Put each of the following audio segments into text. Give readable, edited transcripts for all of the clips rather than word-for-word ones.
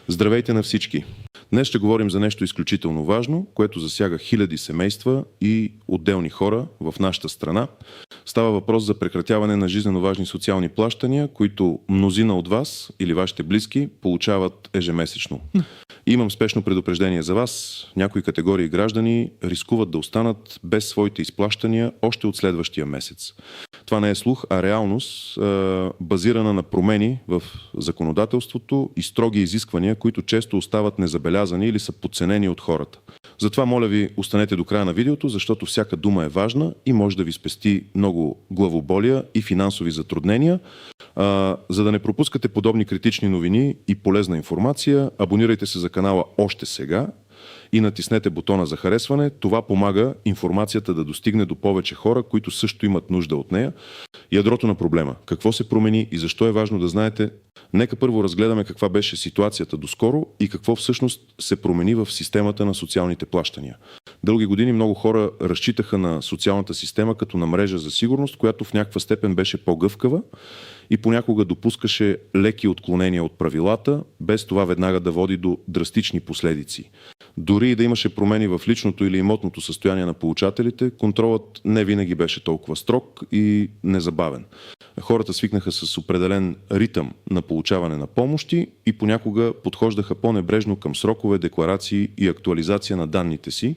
Здравейте на всички! Днес ще говорим за нещо изключително важно, което засяга хиляди семейства и отделни хора в нашата страна. Става въпрос за прекратяване на жизнено важни социални плащания, които мнозина от вас или вашите близки получават ежемесечно. Имам спешно предупреждение за вас. Някои категории граждани рискуват да останат без своите изплащания още от следващия месец. Това не е слух, а реалност, базирана на промени в законодателството и строги изисквания, които често остават незабелязани или са подценени от хората. Затова моля ви, останете до края на видеото, защото всяка дума е важна и може да ви спести много главоболия и финансови затруднения. За да не пропускате подобни критични новини и полезна информация, абонирайте се за канала още сега и натиснете бутона за харесване. Това помага информацията да достигне до повече хора, които също имат нужда от нея. Ядрото на проблема. Какво се промени и защо е важно да знаете? Нека първо разгледаме каква беше ситуацията доскоро и какво всъщност се промени в системата на социалните плащания. Дълги години много хора разчитаха на социалната система като на мрежа за сигурност, която в някаква степен беше по-гъвкава и понякога допускаше леки отклонения от правилата, без това веднага да води до драстични последици. Дори и да имаше промени в личното или имотното състояние на получателите, контролът не винаги беше толкова строг и незабавен. Хората свикнаха с определен ритъм на получаване на помощи и понякога подхождаха по-небрежно към срокове, декларации и актуализация на данните си.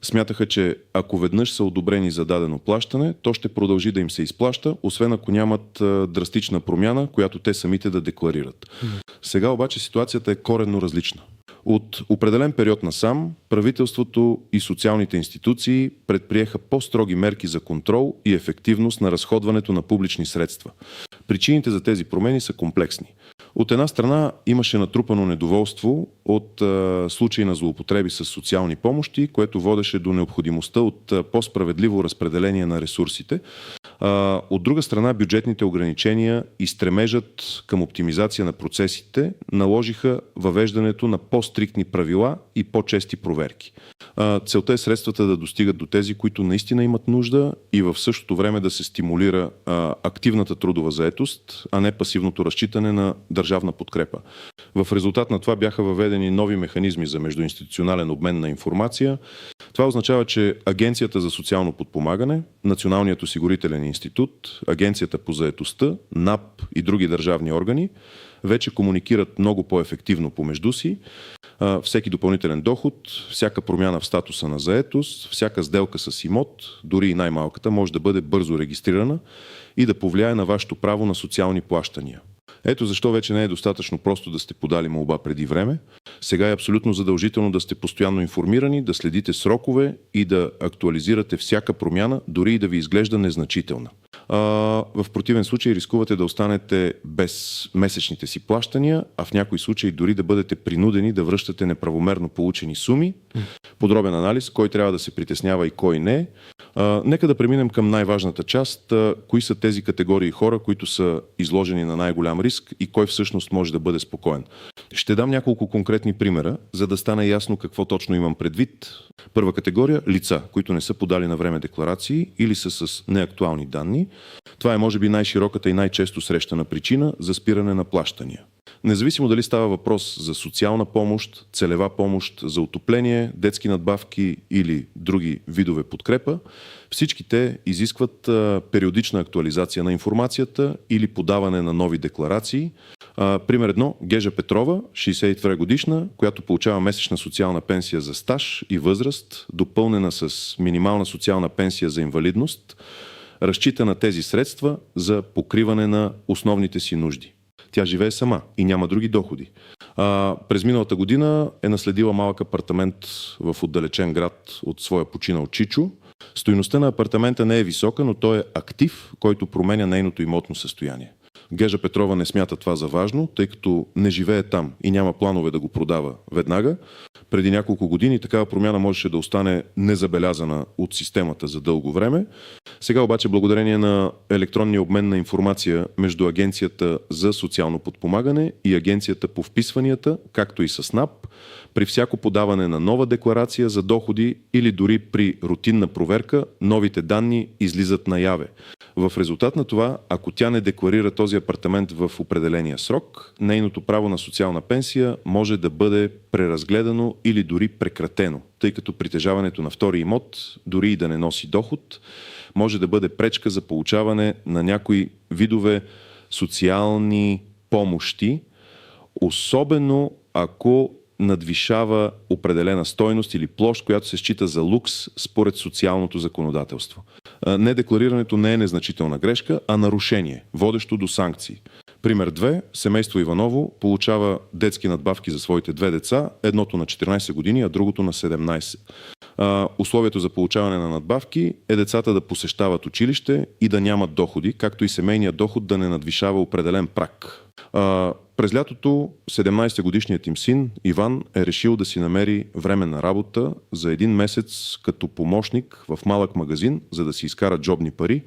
Смятаха, че ако веднъж са одобрени за дадено плащане, то ще продължи да им се изплаща, освен ако нямат драстична промяна, която те самите да декларират. Сега обаче ситуацията е коренно различна. От определен период насам, правителството и социалните институции предприеха по-строги мерки за контрол и ефективност на разходването на публични средства. Причините за тези промени са комплексни. От една страна имаше натрупано недоволство от случаи на злоупотреби с социални помощи, което водеше до необходимостта от по-справедливо разпределение на ресурсите. От друга страна, бюджетните ограничения и стремежът към оптимизация на процесите наложиха въвеждането на по-стриктни правила и по-чести проверки. Целта е средствата да достигат до тези, които наистина имат нужда и в същото време да се стимулира активната трудова заетост, а не пасивното разчитане на държавна подкрепа. В резултат на това бяха въведени нови механизми за междуинституционален обмен на информация. Това означава, че Агенцията за социално подпомагане, Националният осигурителен институт, Агенцията по заетостта, НАП и други държавни органи вече комуникират много по-ефективно помежду си. Всеки допълнителен доход, всяка промяна в статуса на заетост, всяка сделка с имот, дори и най-малката, може да бъде бързо регистрирана и да повлияе на вашето право на социални плащания. Ето защо вече не е достатъчно просто да сте подали молба преди време. Сега е абсолютно задължително да сте постоянно информирани, да следите срокове и да актуализирате всяка промяна, дори и да ви изглежда незначителна. В противен случай рискувате да останете без месечните си плащания, а в някои случаи дори да бъдете принудени да връщате неправомерно получени суми. Подробен анализ, кой трябва да се притеснява и кой не. Нека да преминем към най-важната част. Кои са тези категории хора, които са изложени на най-голям риск и кой всъщност може да бъде спокоен. Ще дам няколко конкретни примера, за да стане ясно какво точно имам предвид. Първа категория – лица, които не са подали на време декларации или са с неактуални данни. Това е може би най-широката и най-често срещана причина за спиране на плащания. Независимо дали става въпрос за социална помощ, целева помощ за отопление, детски надбавки или други видове подкрепа, всички те изискват периодична актуализация на информацията или подаване на нови декларации. Пример едно – Гежа Петрова, 62 годишна, която получава месечна социална пенсия за стаж и възраст, допълнена с минимална социална пенсия за инвалидност, разчита на тези средства за покриване на основните си нужди. Тя живее сама и няма други доходи. През миналата година е наследила малък апартамент в отдалечен град от своя починал чичо. Стойността на апартамента не е висока, но той е актив, който променя нейното имотно състояние. Гежа Петрова не смята това за важно, тъй като не живее там и няма планове да го продава веднага. Преди няколко години такава промяна можеше да остане незабелязана от системата за дълго време. Сега обаче, благодарение на електронния обмен на информация между Агенцията за социално подпомагане и Агенцията по вписванията, както и с НАП, при всяко подаване на нова декларация за доходи или дори при рутинна проверка, новите данни излизат наяве. В резултат на това, ако тя не декларира този апартамент в определения срок, нейното право на социална пенсия може да бъде преразгледано или дори прекратено, тъй като притежаването на втори имот, дори и да не носи доход, може да бъде пречка за получаване на някои видове социални помощи, особено ако надвишава определена стойност или площ, която се счита за лукс според социалното законодателство. Недекларирането не е незначителна грешка, а нарушение, водещо до санкции. Пример 2. Семейство Иваново получава детски надбавки за своите 2 деца, едното на 14 години, а другото на 17. Условието за получаване на надбавки е децата да посещават училище и да нямат доходи, както и семейният доход да не надвишава определен праг. През лятото 17-годишният им син Иван е решил да си намери временна работа за 1 месец като помощник в малък магазин, за да си изкара джобни пари.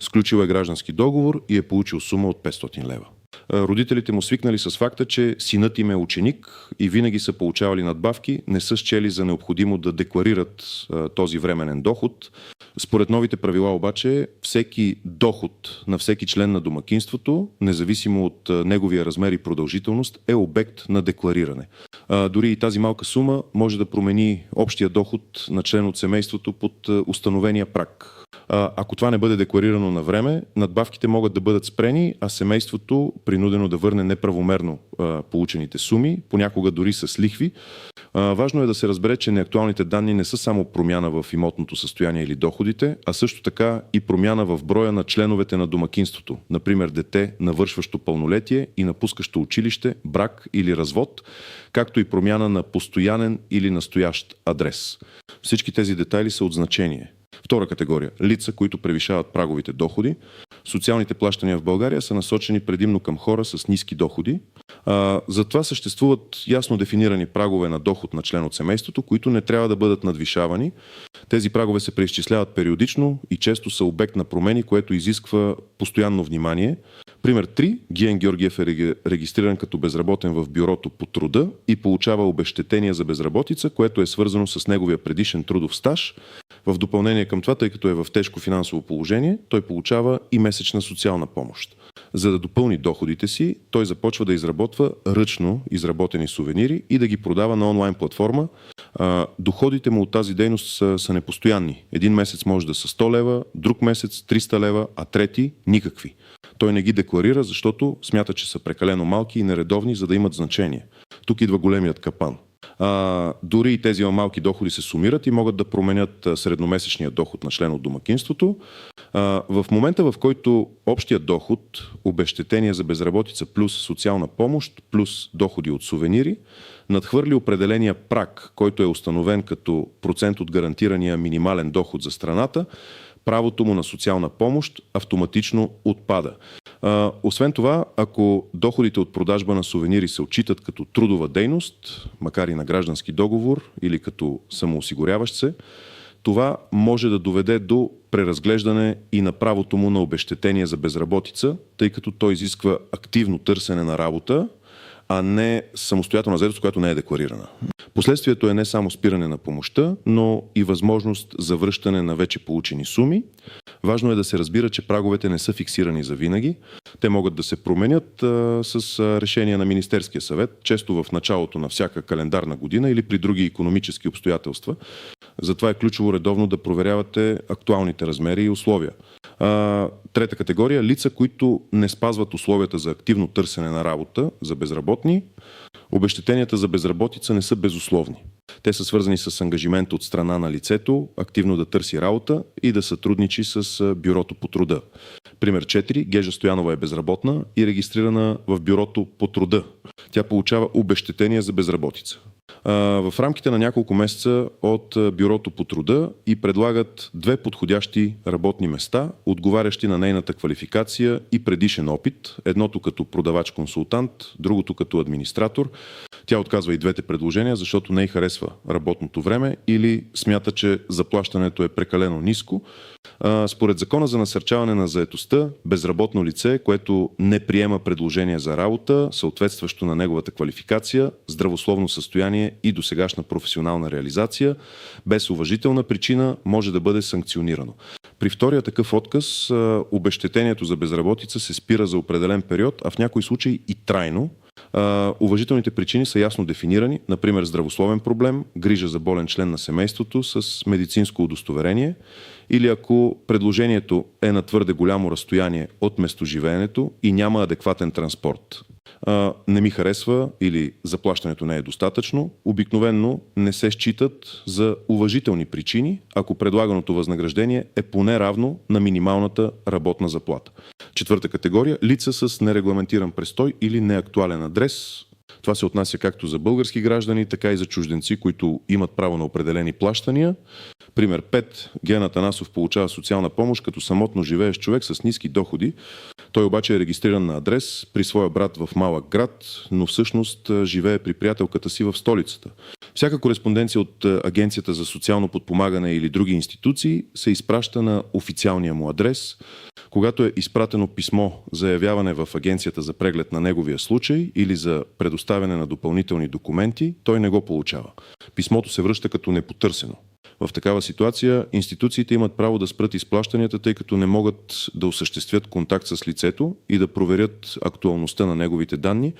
Сключил е граждански договор и е получил сума от 500 лева. Родителите му свикнали с факта, че синът им е ученик и винаги са получавали надбавки, не са счели за необходимо да декларират този временен доход. Според новите правила обаче, всеки доход на всеки член на домакинството, независимо от неговия размер и продължителност, е обект на деклариране. Дори и тази малка сума може да промени общия доход на член от семейството под установения праг. Ако това не бъде декларирано на време, надбавките могат да бъдат спрени, а семейството принудено да върне неправомерно получените суми, понякога дори с лихви. Важно е да се разбере, че неактуалните данни не са само промяна в имотното състояние или доходите, а също така и промяна в броя на членовете на домакинството. Например, дете, навършващо пълнолетие и напускащо училище, брак или развод, както и промяна на постоянен или настоящ адрес. Всички тези детайли са от значение. Втора категория – лица, които превишават праговите доходи. Социалните плащания в България са насочени предимно към хора с ниски доходи. Затова съществуват ясно дефинирани прагове на доход на член от семейството, които не трябва да бъдат надвишавани. Тези прагове се преизчисляват периодично и често са обект на промени, което изисква постоянно внимание. Пример 3. Гиен Георгиев е регистриран като безработен в бюрото по труда и получава обезщетение за безработица, което е свързано с неговия предишен трудов стаж. В допълнение към това, тъй като е в тежко финансово положение, той получава и месечна социална помощ. За да допълни доходите си, той започва да изработва ръчно изработени сувенири и да ги продава на онлайн платформа. Доходите му от тази дейност са непостоянни. Един месец може да са 100 лева, друг месец 300 лева, а трети – никакви. Той не ги декларира, защото смята, че са прекалено малки и нередовни, за да имат значение. Тук идва големият капан. Дори и тези малки доходи се сумират и могат да променят средномесечния доход на член от домакинството. В момента, в който общият доход, обезщетение за безработица плюс социална помощ, плюс доходи от сувенири, надхвърли определения праг, който е установен като процент от гарантирания минимален доход за страната, правото му на социална помощ автоматично отпада. Освен това, ако доходите от продажба на сувенири се отчитат като трудова дейност, макар и на граждански договор или като самоосигуряващ се, това може да доведе до преразглеждане и на правото му на обезщетение за безработица, тъй като той изисква активно търсене на работа, а не самостоятелна заетост, която не е декларирана. Последствието е не само спиране на помощта, но и възможност за връщане на вече получени суми. Важно е да се разбира, че праговете не са фиксирани за винаги. Те могат да се променят с решение на Министерския съвет, често в началото на всяка календарна година или при други икономически обстоятелства. Затова е ключово редовно да проверявате актуалните размери и условия. Трета категория – лица, които не спазват условията за активно търсене на работа за безработни. Обезщетенията за безработица не са безусловни. Те са свързани с ангажимент от страна на лицето, активно да търси работа и да сътрудничи с бюрото по труда. Пример 4. Гежа Стоянова е безработна и регистрирана в бюрото по труда. Тя получава обезщетение за безработица. В рамките на няколко месеца от бюрото по труда и предлагат 2 подходящи работни места, отговарящи на нейната квалификация и предишен опит. Едното като продавач-консултант, другото като администратор. Тя отказва и двете предложения, защото не й харесва работното време или смята, че заплащането е прекалено ниско. Според Закона за насърчаване на заетостта, безработно лице, което не приема предложение за работа, съответстващо на неговата квалификация, здравословно състояние образование и досегашна професионална реализация, без уважителна причина може да бъде санкционирано. При втория такъв отказ обезщетението за безработица се спира за определен период, а в някои случаи и трайно. Уважителните причини са ясно дефинирани, например здравословен проблем, грижа за болен член на семейството с медицинско удостоверение, или ако предложението е на твърде голямо разстояние от местоживеенето и няма адекватен транспорт. Не ми харесва или заплащането не е достатъчно, обикновенно не се считат за уважителни причини, ако предлаганото възнаграждение е поне равно на минималната работна заплата. Четвърта категория – лица с нерегламентиран престой или неактуален адрес. Това се отнася както за български граждани, така и за чужденци, които имат право на определени плащания. Пример 5. Ген Атанасов получава социална помощ като самотно живеещ човек с ниски доходи. Той обаче е регистриран на адрес при своя брат в малък град, но всъщност живее при приятелката си в столицата. Всяка кореспонденция от Агенцията за социално подпомагане или други институции се изпраща на официалния му адрес. Когато е изпратено писмо за явяване в агенцията за преглед на неговия случай или за предоставяне на допълнителни документи, той не го получава. Писмото се връща като непотърсено. В такава ситуация институциите имат право да спрат изплащанията, тъй като не могат да осъществят контакт с лицето и да проверят актуалността на неговите данни.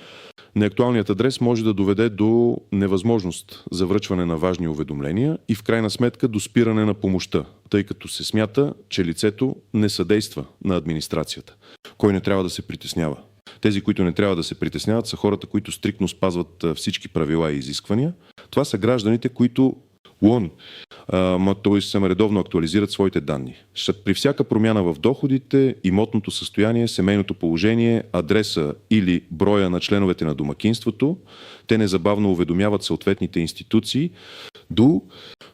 Неактуалният адрес може да доведе до невъзможност за връчване на важни уведомления и в крайна сметка до спиране на помощта, тъй като се смята, че лицето не съдейства на администрацията. Кой не трябва да се притеснява? Тези, които не трябва да се притесняват, са хората, които стриктно спазват всички правила и изисквания. Това са гражданите, които редовно актуализират своите данни. При всяка промяна в доходите, имотното състояние, семейното положение, адреса или броя на членовете на домакинството, те незабавно уведомяват съответните институции,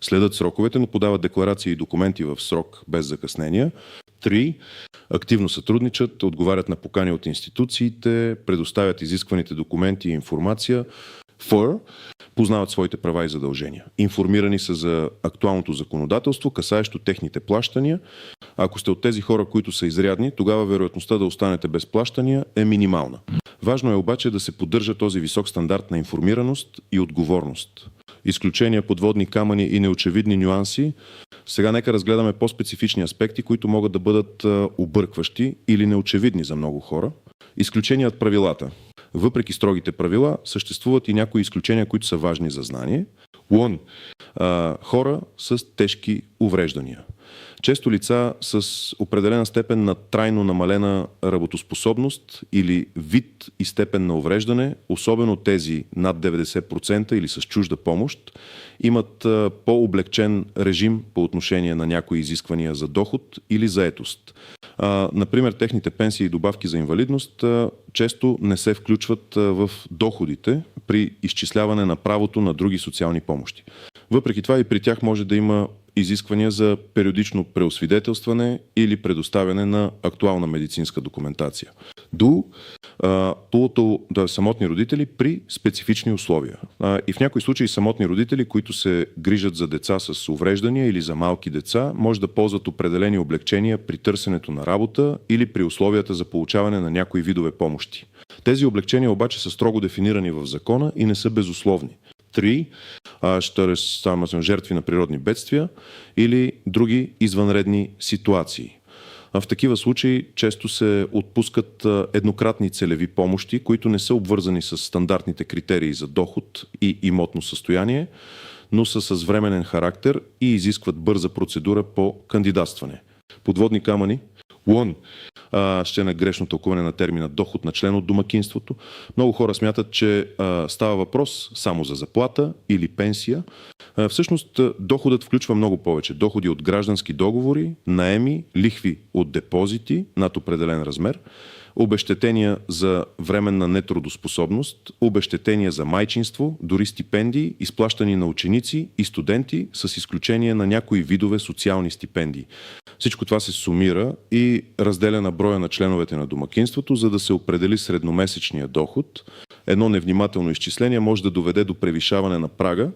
следят сроковете, но подават декларации и документи в срок без закъснения. 3. Активно сътрудничат, отговарят на покани от институциите, предоставят изискваните документи и информация. 4. Познават своите права и задължения. Информирани са за актуалното законодателство, касаещо техните плащания. Ако сте от тези хора, които са изрядни, тогава вероятността да останете без плащания е минимална. Важно е обаче да се поддържа този висок стандарт на информираност и отговорност. Изключения, подводни камъни и неочевидни нюанси. Сега нека разгледаме по-специфични аспекти, които могат да бъдат объркващи или неочевидни за много хора. Изключения от правилата. Въпреки строгите правила, съществуват и някои изключения, които са важни за знание. Хора с тежки увреждания. Често лица с определена степен на трайно намалена работоспособност или вид и степен на увреждане, особено тези над 90% или с чужда помощ, имат по-облегчен режим по отношение на някои изисквания за доход или заетост. Например, техните пенсии и добавки за инвалидност често не се включват в доходите при изчисляване на правото на други социални помощи. Въпреки това и при тях може да има изисквания за периодично преосвидетелстване или предоставяне на актуална медицинска документация. Самотни родители при специфични условия. И в някои случаи самотни родители, които се грижат за деца с увреждания или за малки деца, може да ползват определени облекчения при търсенето на работа или при условията за получаване на някои видове помощи. Тези облекчения обаче са строго дефинирани в закона и не са безусловни. 3. Жертви на природни бедствия или други извънредни ситуации. В такива случаи често се отпускат еднократни целеви помощи, които не са обвързани с стандартните критерии за доход и имотно състояние, но са с временен характер и изискват бърза процедура по кандидатстване. Подводни камъни. Ще на грешно тълкуване на термина доход на член от домакинството. Много хора смятат, че става въпрос само за заплата или пенсия. Всъщност доходът включва много повече. Доходи от граждански договори, наеми, лихви от депозити над определен размер, обезщетения за временна нетрудоспособност, обезщетения за майчинство, дори стипендии, изплащани на ученици и студенти, с изключение на някои видове социални стипендии. Всичко това се сумира и разделя на броя на членовете на домакинството, за да се определи средномесечния доход. Едно невнимателно изчисление може да доведе до превишаване на прага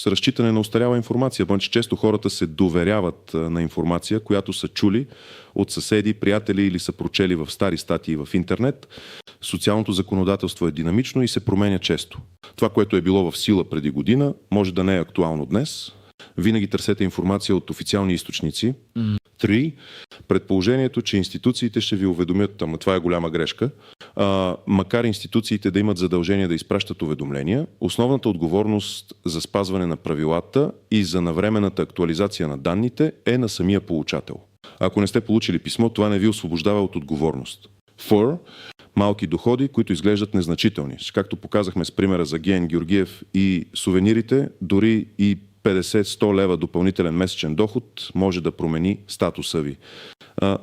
с разчитане на устаряла информация. Бънче често хората се доверяват на информация, която са чули от съседи, приятели или са прочели в стари статии в интернет. Социалното законодателство е динамично и се променя често. Това, което е било в сила преди година, може да не е актуално днес. Винаги търсете информация от официални източници. 3. Предположението, че институциите ще ви уведомят, ама това е голяма грешка, макар институциите да имат задължение да изпращат уведомления, основната отговорност за спазване на правилата и за навременната актуализация на данните е на самия получател. Ако не сте получили писмо, това не ви освобождава от отговорност. 4. Малки доходи, които изглеждат незначителни. Както показахме с примера за Ген Георгиев и сувенирите, дори и 50-100 лева допълнителен месечен доход може да промени статуса ви.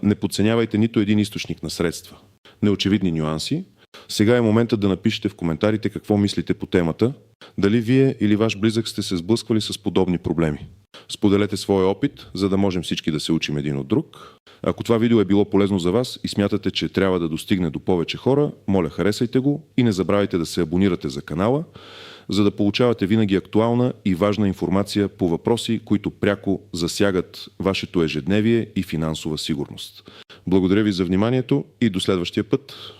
Не подценявайте нито един източник на средства. Неочевидни нюанси. Сега е моментът да напишете в коментарите какво мислите по темата. Дали вие или ваш близък сте се сблъсквали с подобни проблеми. Споделете своя опит, за да можем всички да се учим един от друг. Ако това видео е било полезно за вас и смятате, че трябва да достигне до повече хора, моля, харесайте го и не забравяйте да се абонирате за канала, за да получавате винаги актуална и важна информация по въпроси, които пряко засягат вашето ежедневие и финансова сигурност. Благодаря ви за вниманието и до следващия път.